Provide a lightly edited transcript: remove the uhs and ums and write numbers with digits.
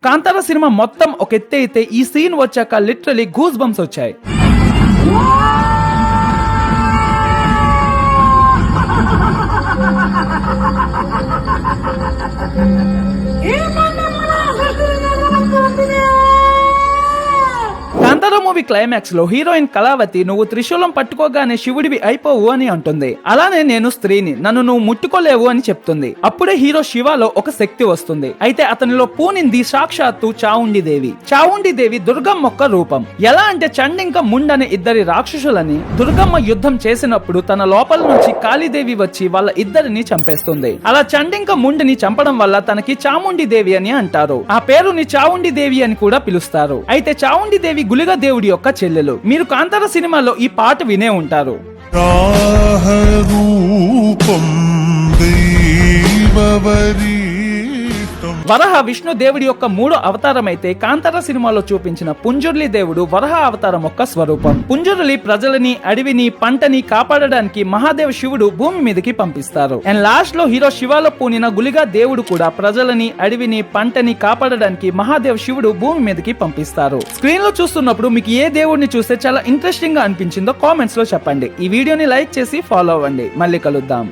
Kantara cinema మొత్తం ఒక ఎత్తే అయితే ఈ సీన్ వచ్చాక లిటరలీ గూస్ బంప్స్ వచ్చాయి. కాంతార మూవీ క్లైమాక్స్ లో హీరోయిన్ కళావతి నువ్వు త్రిశూలం పట్టుకోగానే శివుడివి అయిపోవు అని అంటుంది. అలానే నేను స్త్రీని, నన్ను నువ్వు ముట్టుకోలేవు అని చెప్తుంది. అప్పుడే హీరో శివలో ఒక శక్తి వస్తుంది. అయితే అతనిలో పూనింది సాక్షాత్తు చావుండిదేవి. చావుండిదేవి దుర్గమ్మ యొక్క రూపం. ఎలా అంటే చండింక ముండనే ఇద్దరి రాక్షసులని దుర్గమ్మ యుద్ధం చేసినప్పుడు తన లోపల నుంచి కాళీదేవి వచ్చి వాళ్ళ ఇద్దరిని చంపేస్తుంది. అలా చండింక ముండిని చంపడం వల్ల తనకి చాముండిదేవి అని అంటారు. ఆ పేరుని చావుండిదేవి అని కూడా పిలుస్తారు. అయితే చావుండిదేవి గులిగ దేవుడి యొక్క చెల్లెలు. మీరు కాంతార సినిమాలో ఈ పాట వినే ఉంటారు. వరహ విష్ణు దేవుడి యొక్క మూడో అవతారం అయితే కాంతార సినిమాలో చూపించిన పుంజుర్లి దేవుడు వరహ అవతారం యొక్క స్వరూపం. పుంజుర్లి ప్రజలని, అడవిని, పంటని కాపాడడానికి మహాదేవ శివుడు భూమి మీదకి పంపిస్తారు. అండ్ లాస్ట్ లో హీరో శివాలో పూనిన గులిగా దేవుడు కూడా ప్రజలని, అడవిని, పంటని కాపాడడానికి మహాదేవ శివుడు భూమి మీదకి పంపిస్తారు. స్క్రీన్ లో చూస్తున్నప్పుడు మీకు ఏ దేవుడిని చూస్తే చాలా ఇంట్రెస్టింగ్ గా అనిపించిందో కామెంట్స్ లో చెప్పండి. ఈ వీడియోని లైక్ చేసి ఫాలో అవ్వండి. మళ్ళీ కలుద్దాం.